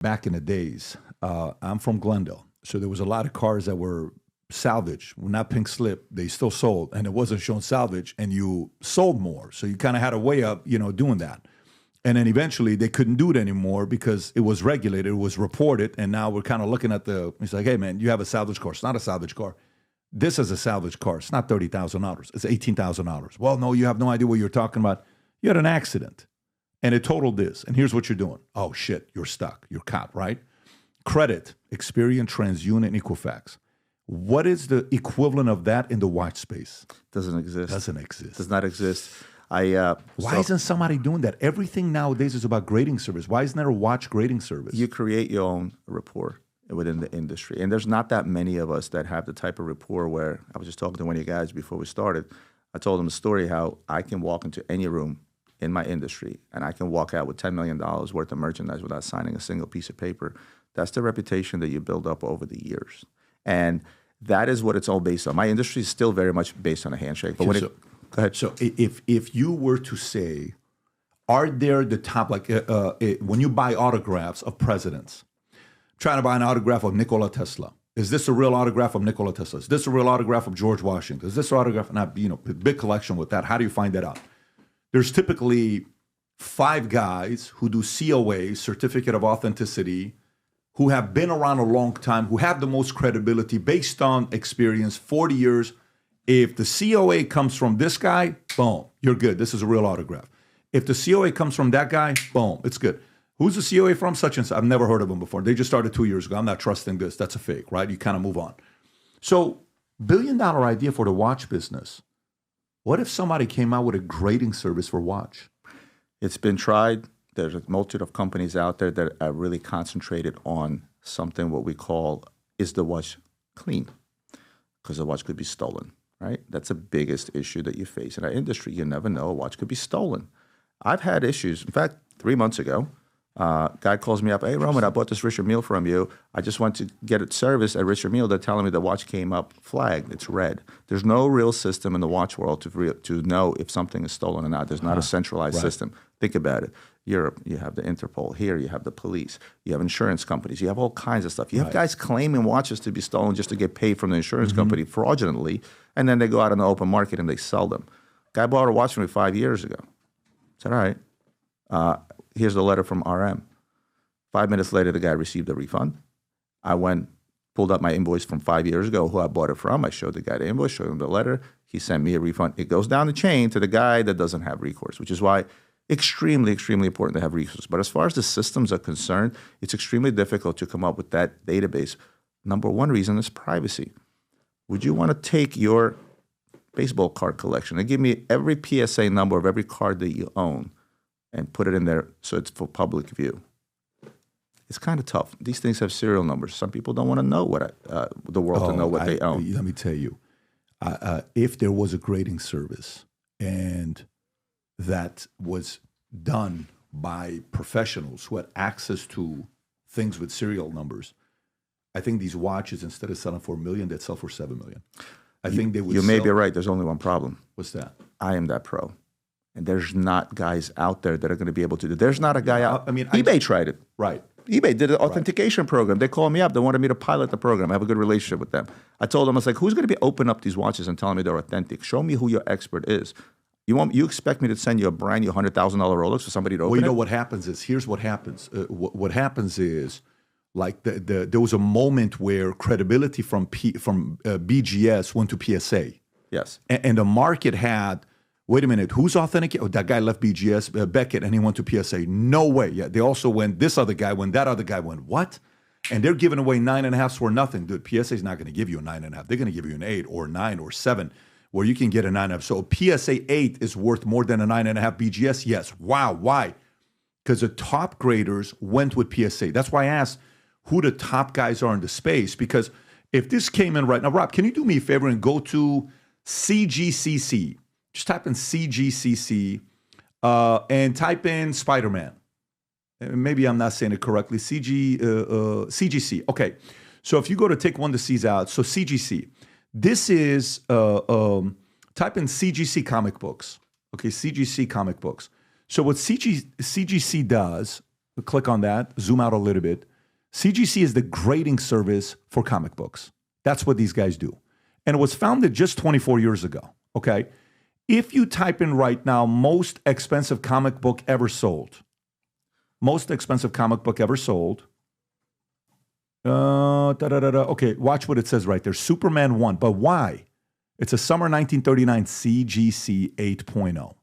back in the days, I'm from Glendale. So there was a lot of cars that were salvage, not pink slip. They still sold, and it wasn't shown salvage, and you sold more. So you kind of had a way of, doing that. And then eventually they couldn't do it anymore because it was regulated, it was reported, and now we're kind of looking at it's like, hey man, you have a salvage car. It's not a salvage car. This is a salvage car. It's not $30,000. It's $18,000. Well, no, you have no idea what you're talking about. You had an accident, and it totaled this, and here's what you're doing. Oh shit, you're stuck. You're caught, right? Credit, Experian, TransUnion, and Equifax. What is the equivalent of that in the watch space? Doesn't exist. Doesn't exist. Does not exist. Why isn't somebody doing that? Everything nowadays is about grading service. Why isn't there a watch grading service? You create your own rapport within the industry. And there's not that many of us that have the type of rapport where, I was just talking to one of you guys before we started. I told them the story how I can walk into any room in my industry and I can walk out with $10 million worth of merchandise without signing a single piece of paper. That's the reputation that you build up over the years. And that is what it's all based on. My industry is still very much based on a handshake. But go ahead. So if you were to say, are there the top, when you buy autographs of presidents, trying to buy an autograph of Nikola Tesla, is this a real autograph of Nikola Tesla? Is this a real autograph of George Washington? Is this an autograph? Not, big collection with that. How do you find that out? There's typically 5 guys who do COA, Certificate of Authenticity, who have been around a long time, who have the most credibility based on experience, 40 years. If the COA comes from this guy, boom, you're good. This is a real autograph. If the COA comes from that guy, boom, it's good. Who's the COA from? Such and such. I've never heard of them before. They just started 2 years ago. I'm not trusting this. That's a fake, right? You kind of move on. So, billion-dollar idea for the watch business. What if somebody came out with a grading service for watch? It's been tried. There's a multitude of companies out there that are really concentrated on something what we call, is the watch clean? Because the watch could be stolen, right? That's the biggest issue that you face in our industry. You never know, a watch could be stolen. I've had issues. In fact, 3 months ago, guy calls me up, hey, Roman, I bought this Richard Mille from you. I just went to get it serviced at Richard Mille. They're telling me the watch came up flagged. It's red. There's no real system in the watch world to know if something is stolen or not. There's not a centralized system. Think about it. Europe, you have the Interpol. Here, you have the police. You have insurance companies. You have all kinds of stuff. You have guys claiming watches to be stolen just to get paid from the insurance company fraudulently, and then they go out on the open market and they sell them. Guy bought a watch from me 5 years ago. I said, all right. Here's the letter from RM. 5 minutes later, the guy received a refund. I pulled up my invoice from 5 years ago, who I bought it from. I showed the guy the invoice, showed him the letter. He sent me a refund. It goes down the chain to the guy that doesn't have recourse, which is why extremely, extremely important to have recourse. But as far as the systems are concerned, it's extremely difficult to come up with that database. Number one reason is privacy. Would you want to take your baseball card collection and give me every PSA number of every card that you own and put it in there so it's for public view? It's kind of tough. These things have serial numbers. Some people don't want to know the world to know what they own. Let me tell you, if there was a grading service and that was done by professionals who had access to things with serial numbers, I think these watches, instead of selling for $1 million, they'd sell for $7 million. I think they would. You may be right. There's only one problem. What's that? I am that pro. And there's not guys out there that are going to be able to do. There's not a guy out. I mean, eBay tried it. Right. eBay did an authentication program. They called me up. They wanted me to pilot the program. I have a good relationship with them. I told them, I was like, who's going to be opening up these watches and telling me they're authentic? Show me who your expert is. You expect me to send you a brand new $100,000 Rolex for somebody to open it? Well, you know what happens is, here's what happens. What happens is, like there was a moment where credibility from BGS went to PSA. Yes. And the market had, wait a minute, who's authentic? Oh, that guy left BGS, Beckett, and he went to PSA. No way. Yeah, they also went, this other guy went, that other guy went, what? And they're giving away 9.5s for nothing. Dude, PSA's not going to give you a 9.5. They're going to give you an 8 or 9 or 7, where you can get a 9.5. So a PSA 8 is worth more than a 9.5 BGS? Yes. Wow. Why? Because the top graders went with PSA. That's why I asked who the top guys are in the space. Because if this came in right now, Rob, can you do me a favor and go to CGCC? Just type in CGCC and type in Spider-Man. Maybe I'm not saying it correctly. CGC. Okay. So if you go to take one of the C's out, so CGC. This is, type in CGC comic books. Okay, CGC comic books. So what CGC does, click on that, zoom out a little bit. CGC is the grading service for comic books. That's what these guys do. And it was founded just 24 years ago, okay? If you type in right now, most expensive comic book ever sold, okay, watch what it says right there. Superman 1, but why? It's a summer 1939 CGC 8.0.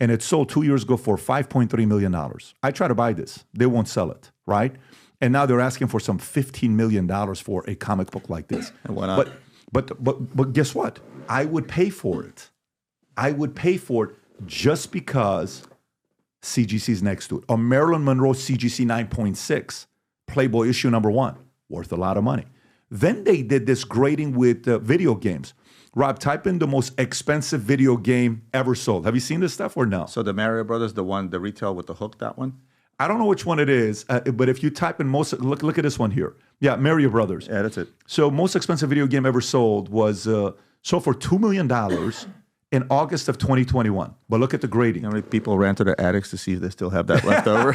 And it sold 2 years ago for $5.3 million. I try to buy this. They won't sell it, right? And now they're asking for some $15 million for a comic book like this. And why not? But guess what? I would pay for it. I would pay for it just because CGC is next to it. A Marilyn Monroe CGC 9.6, Playboy issue number 1, worth a lot of money. Then they did this grading with video games. Rob, type in the most expensive video game ever sold. Have you seen this stuff or no? So the Mario Brothers, the retail with the hook, that one? I don't know which one it is, but if you type in most, look at this one here. Yeah, Mario Brothers. Yeah, that's it. So most expensive video game ever sold was sold for $2 million in August of 2021. But look at the grading. How many people ran to the attics to see if they still have that left over?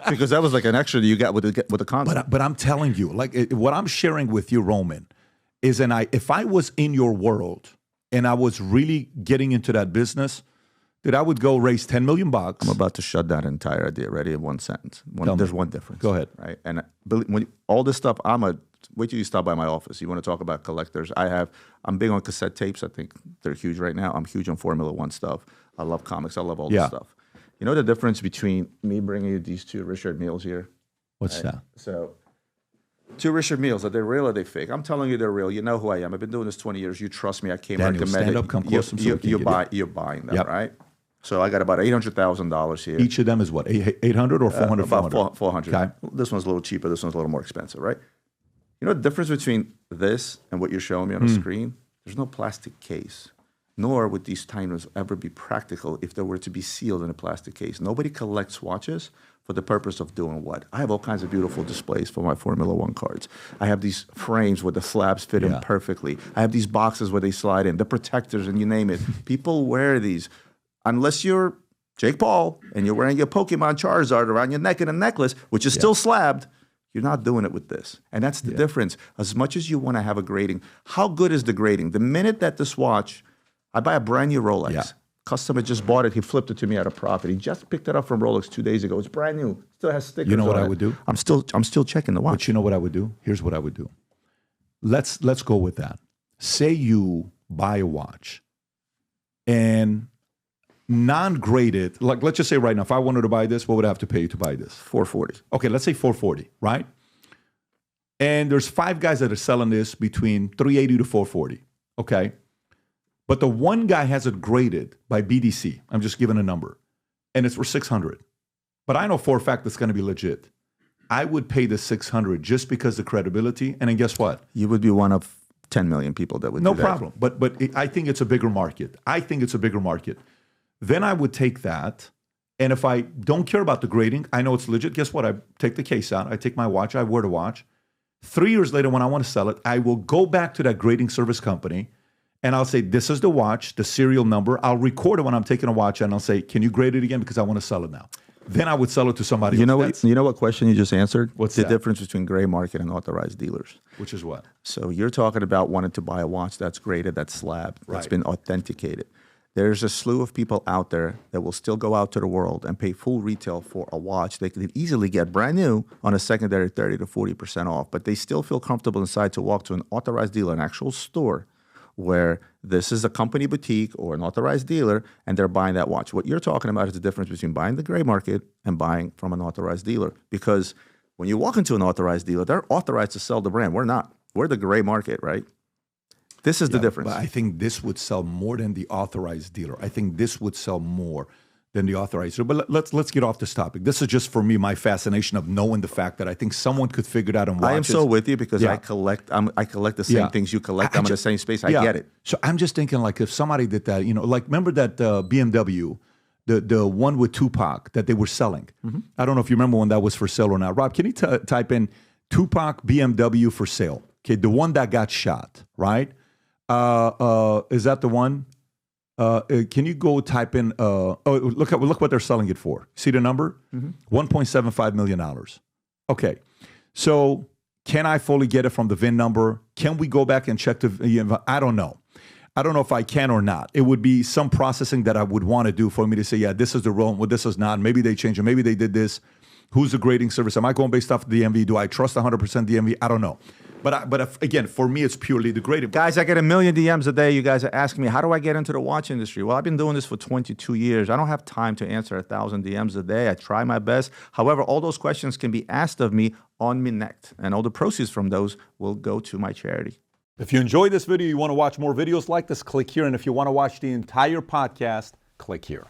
Because that was like an extra that you got with the console. But I'm telling you, what I'm sharing with you, Roman, is if I was in your world and I was really getting into that business, dude, I would go raise $10 million. I'm about to shut down an entire idea. Ready in one sentence. There's one difference. Go ahead. Right, and all this stuff, wait till you stop by my office. You want to talk about collectors? I'm big on cassette tapes. I think they're huge right now. I'm huge on Formula One stuff. I love comics. I love all this stuff. You know the difference between me bringing you these two Richard Milles here? What's that? So, two Richard Milles, are they real or are they fake? I'm telling you they're real. You know who I am. I've been doing this 20 years. You trust me. I can't recommend stand it. Up, come close. You're buying them, right? So I got about $800,000 here. Each of them is what, 800 or 400? About 400. Okay. This one's a little cheaper. This one's a little more expensive, right? You know the difference between this and what you're showing me on the screen? There's no plastic case. Nor would these timers ever be practical if they were to be sealed in a plastic case. Nobody collects watches for the purpose of doing what? I have all kinds of beautiful displays for my Formula One cards. I have these frames where the slabs fit in perfectly. I have these boxes where they slide in, the protectors, and you name it. People wear these. Unless you're Jake Paul and you're wearing your Pokemon Charizard around your neck in a necklace, which is still slabbed, you're not doing it with this. And that's the difference. As much as you want to have a grading, how good is the grading? The minute that this watch, I buy a brand new Rolex. Yeah. Customer just bought it. He flipped it to me out of profit. He just picked it up from Rolex 2 days ago. It's brand new. Still has stickers on it. You know what I would do? I'm still checking the watch. But you know what I would do? Here's what I would do. Let's go with that. Say you buy a watch and non-graded, like let's just say right now, if I wanted to buy this, what would I have to pay you to buy this? $440. Okay, let's say $440, right? And there's 5 guys that are selling this between $380 to $440, okay? But the one guy has it graded by BDC. I'm just giving a number. And it's for $600. But I know for a fact it's going to be legit. I would pay the $600 just because the credibility. And then guess what? You would be one of 10 million people that would do that. No problem. But I think it's a bigger market. Then I would take that. And if I don't care about the grading, I know it's legit. Guess what? I take the case out. I take my watch. I wear the watch. 3 years later, when I want to sell it, I will go back to that grading service company and I'll say, this is the watch, the serial number. I'll record it when I'm taking a watch and I'll say, can you grade it again? Because I want to sell it now. Then I would sell it to somebody else. You know what question you just answered? What's the difference between gray market and authorized dealers? Which is what? So you're talking about wanting to buy a watch that's graded, that's slabbed, that's been authenticated. There's a slew of people out there that will still go out to the world and pay full retail for a watch they could easily get brand new on a secondary 30 to 40% off, but they still feel comfortable inside to walk to an authorized dealer, an actual store, where this is a company boutique or an authorized dealer, and they're buying that watch. What you're talking about is the difference between buying the gray market and buying from an authorized dealer. Because when you walk into an authorized dealer, they're authorized to sell the brand. We're not. We're the gray market, right? This is the difference. But I think this would sell more than the authorized dealer. I think this would sell more than the authorized dealer. But let's get off this topic. This is just for me, my fascination of knowing the fact that I think someone could figure it out and watch it. I am so with you because I collect the same things you collect. I'm in the same space. I get it. So I'm just thinking, like, if somebody did that, like, remember that BMW, the one with Tupac that they were selling? Mm-hmm. I don't know if you remember when that was for sale or not. Rob, can you type in Tupac BMW for sale? Okay, the one that got shot, right? Is that the one? Can you go type in? Look what they're selling it for. See the number? $1.75 million. Okay, So can I fully get it from the VIN number? Can we go back and check I don't know. I don't know if I can or not. It would be some processing that I would want to do for me to say, yeah, this is the wrong, well, this is not. Maybe they changed it. Maybe they did this. Who's the grading service? Am I going based off the DMV? Do I trust 100% DMV? I don't know. But again, for me, it's purely the grading. Guys, I get 1 million DMs a day. You guys are asking me, how do I get into the watch industry? Well, I've been doing this for 22 years. I don't have time to answer 1,000 DMs a day. I try my best. However, all those questions can be asked of me on Minect, and all the proceeds from those will go to my charity. If you enjoyed this video, you want to watch more videos like this, click here. And if you want to watch the entire podcast, click here.